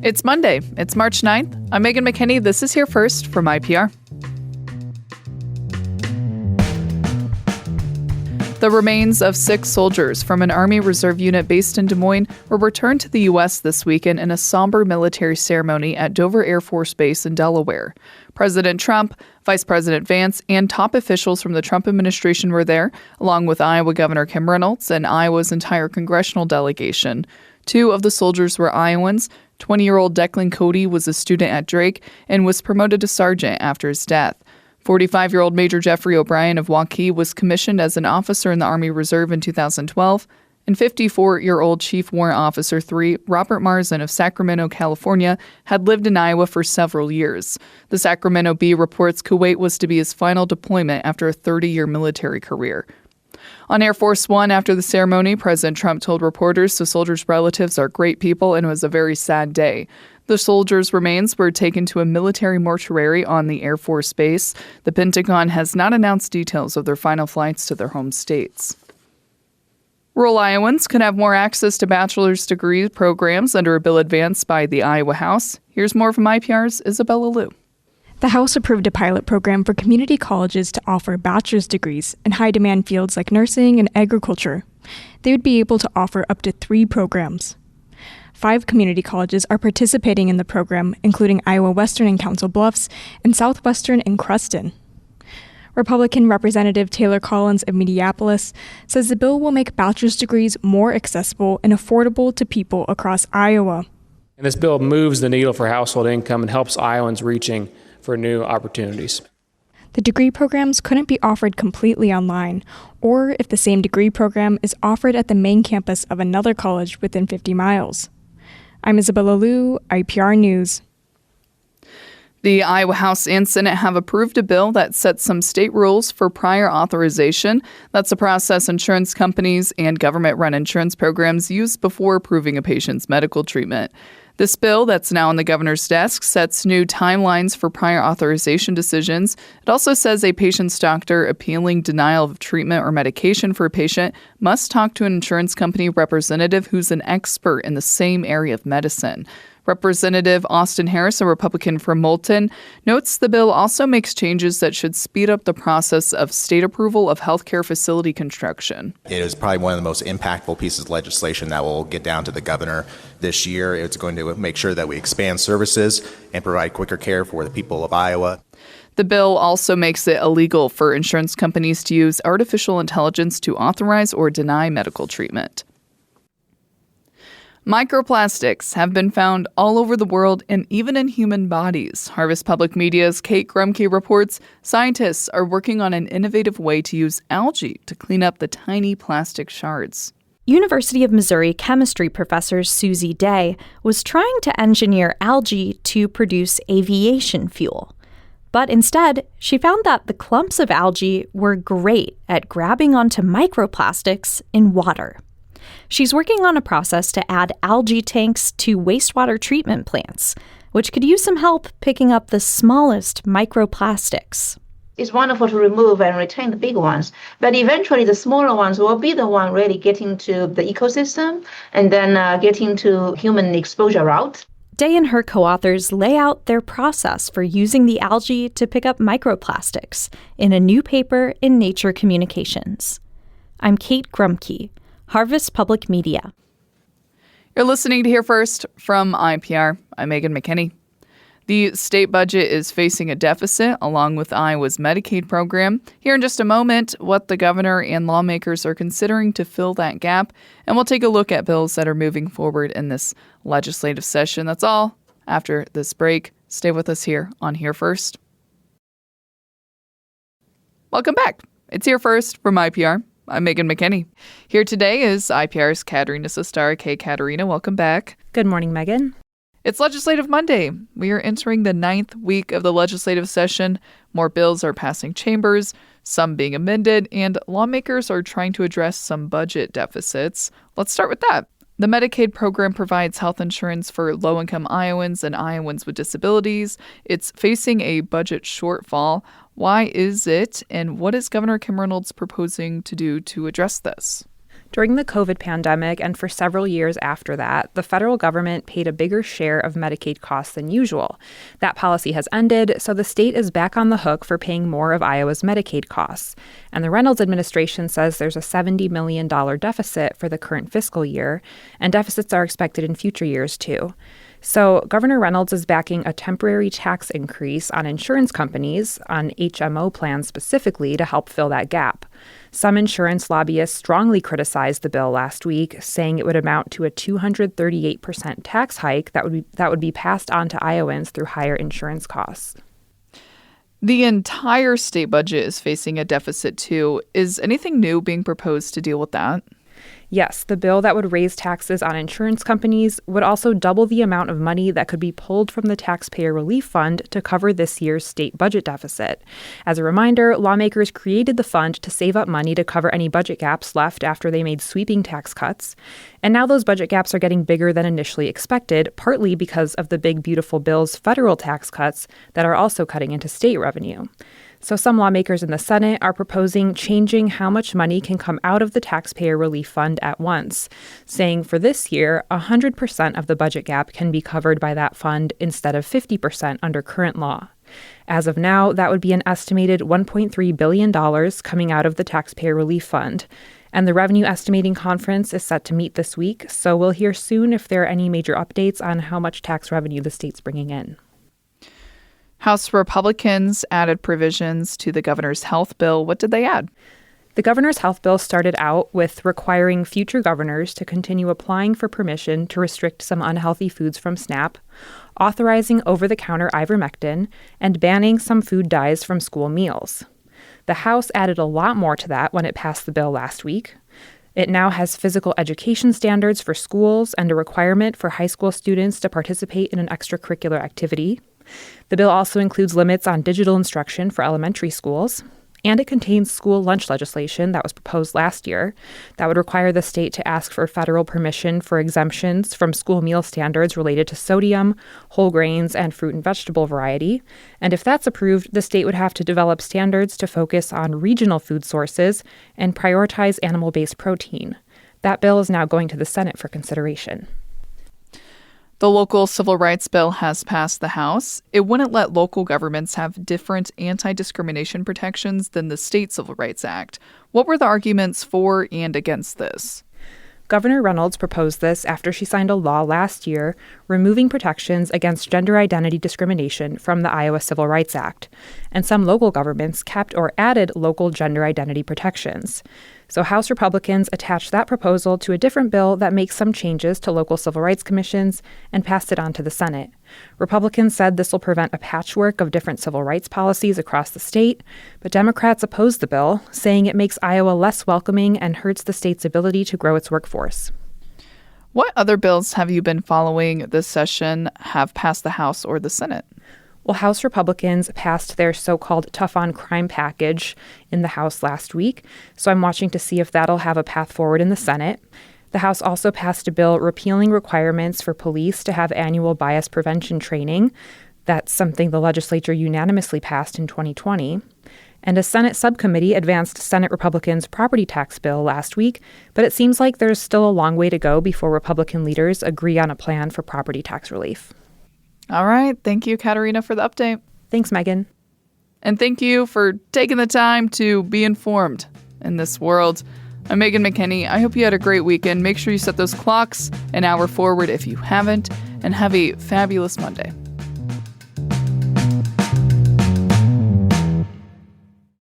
It's Monday. It's March 9th. I'm Megan McKinney. This is Here First from IPR. The remains of 6 soldiers from an Army Reserve unit based in Des Moines were returned to the U.S. this weekend in a somber military ceremony at Dover Air Force Base in Delaware. President Trump, Vice President Vance, and top officials from the Trump administration were there, along with Iowa Governor Kim Reynolds and Iowa's entire congressional delegation. 2 of the soldiers were Iowans. 20-year-old Declan Cody was a student at Drake and was promoted to sergeant after his death. 45-year-old Major Jeffrey O'Brien of Waukee was commissioned as an officer in the Army Reserve in 2012, and 54-year-old Chief Warrant Officer 3 Robert Marzin of Sacramento, California, had lived in Iowa for several years. The Sacramento Bee reports Kuwait was to be his final deployment after a 30-year military career. On Air Force One, after the ceremony, President Trump told reporters the soldiers' relatives are great people and it was a very sad day. The soldiers' remains were taken to a military mortuary on the Air Force Base. The Pentagon has not announced details of their final flights to their home states. Rural Iowans could have more access to bachelor's degree programs under a bill advanced by the Iowa House. Here's more from IPR's Isabella Liu. The House approved a pilot program for community colleges to offer bachelor's degrees in high-demand fields like nursing and agriculture. They would be able to offer up to 3 programs. 5 community colleges are participating in the program, including Iowa Western in Council Bluffs and Southwestern in Creston. Republican Representative Taylor Collins of Minneapolis says the bill will make bachelor's degrees more accessible and affordable to people across Iowa. And this bill moves the needle for household income and helps Iowans reaching for new opportunities. The degree programs couldn't be offered completely online, or if the same degree program is offered at the main campus of another college within 50 miles. I'm Isabella Liu, IPR News. The Iowa House and Senate have approved a bill that sets some state rules for prior authorization. That's a process insurance companies and government-run insurance programs use before approving a patient's medical treatment. This bill that's now on the governor's desk sets new timelines for prior authorization decisions. It also says a patient's doctor appealing denial of treatment or medication for a patient must talk to an insurance company representative who's an expert in the same area of medicine. Representative Austin Harris, a Republican from Moulton, notes the bill also makes changes that should speed up the process of state approval of healthcare facility construction. It is probably one of the most impactful pieces of legislation that will get down to the governor this year. It's going to make sure that we expand services and provide quicker care for the people of Iowa. The bill also makes it illegal for insurance companies to use artificial intelligence to authorize or deny medical treatment. Microplastics have been found all over the world and even in human bodies. Harvest Public Media's Kate Grumke reports scientists are working on an innovative way to use algae to clean up the tiny plastic shards. University of Missouri chemistry professor Susie Day was trying to engineer algae to produce aviation fuel. But instead, she found that the clumps of algae were great at grabbing onto microplastics in water. She's working on a process to add algae tanks to wastewater treatment plants, which could use some help picking up the smallest microplastics. It's wonderful to remove and retain the big ones, but eventually the smaller ones will be the one really getting to the ecosystem and then getting to human exposure route. Day and her co-authors lay out their process for using the algae to pick up microplastics in a new paper in Nature Communications. I'm Kate Grumke, Harvest Public Media. You're listening to Here First from IPR. I'm Megan McKinney. The state budget is facing a deficit along with Iowa's Medicaid program. Here in just a moment, what the governor and lawmakers are considering to fill that gap. And we'll take a look at bills that are moving forward in this legislative session. That's all after this break. Stay with us here on Here First. Welcome back. It's Here First from IPR. I'm Megan McKinney. Here today is IPR's Katerina Sestara. Hey, Katerina, welcome back. Good morning, Megan. It's Legislative Monday. We are entering the 9th week of the legislative session. More bills are passing chambers, some being amended, and lawmakers are trying to address some budget deficits. Let's start with that. The Medicaid program provides health insurance for low-income Iowans and Iowans with disabilities. It's facing a budget shortfall. Why is it, and what is Governor Kim Reynolds proposing to do to address this? During the COVID pandemic and for several years after that, the federal government paid a bigger share of Medicaid costs than usual. That policy has ended, so the state is back on the hook for paying more of Iowa's Medicaid costs. And the Reynolds administration says there's a $70 million deficit for the current fiscal year, and deficits are expected in future years too. So Governor Reynolds is backing a temporary tax increase on insurance companies, on HMO plans specifically, to help fill that gap. Some insurance lobbyists strongly criticized the bill last week, saying it would amount to a 238% tax hike that would be passed on to Iowans through higher insurance costs. The entire state budget is facing a deficit too. Is anything new being proposed to deal with that? Yes, the bill that would raise taxes on insurance companies would also double the amount of money that could be pulled from the Taxpayer Relief Fund to cover this year's state budget deficit. As a reminder, lawmakers created the fund to save up money to cover any budget gaps left after they made sweeping tax cuts. And now those budget gaps are getting bigger than initially expected, partly because of the Big Beautiful Bill's federal tax cuts that are also cutting into state revenue. So some lawmakers in the Senate are proposing changing how much money can come out of the Taxpayer Relief Fund at once, saying for this year, 100% of the budget gap can be covered by that fund instead of 50% under current law. As of now, that would be an estimated $1.3 billion coming out of the Taxpayer Relief Fund. And the Revenue Estimating Conference is set to meet this week, so we'll hear soon if there are any major updates on how much tax revenue the state's bringing in. House Republicans added provisions to the governor's health bill. What did they add? The governor's health bill started out with requiring future governors to continue applying for permission to restrict some unhealthy foods from SNAP, authorizing over-the-counter ivermectin, and banning some food dyes from school meals. The House added a lot more to that when it passed the bill last week. It now has physical education standards for schools and a requirement for high school students to participate in an extracurricular activity. The bill also includes limits on digital instruction for elementary schools, and it contains school lunch legislation that was proposed last year that would require the state to ask for federal permission for exemptions from school meal standards related to sodium, whole grains, and fruit and vegetable variety. And if that's approved, the state would have to develop standards to focus on regional food sources and prioritize animal-based protein. That bill is now going to the Senate for consideration. The local civil rights bill has passed the House. It wouldn't let local governments have different anti-discrimination protections than the state Civil Rights Act. What were the arguments for and against this? Governor Reynolds proposed this after she signed a law last year removing protections against gender identity discrimination from the Iowa Civil Rights Act. And some local governments kept or added local gender identity protections. So House Republicans attached that proposal to a different bill that makes some changes to local civil rights commissions and passed it on to the Senate. Republicans said this will prevent a patchwork of different civil rights policies across the state, but Democrats opposed the bill, saying it makes Iowa less welcoming and hurts the state's ability to grow its workforce. What other bills have you been following this session have passed the House or the Senate? Well, House Republicans passed their so-called tough-on-crime package in the House last week, so I'm watching to see if that'll have a path forward in the Senate. The House also passed a bill repealing requirements for police to have annual bias prevention training. That's something the legislature unanimously passed in 2020. And a Senate subcommittee advanced Senate Republicans' property tax bill last week, but it seems like there's still a long way to go before Republican leaders agree on a plan for property tax relief. All right. Thank you, Katerina, for the update. Thanks, Megan. And thank you for taking the time to be informed in this world. I'm Megan McKinney. I hope you had a great weekend. Make sure you set those clocks an hour forward if you haven't, and have a fabulous Monday.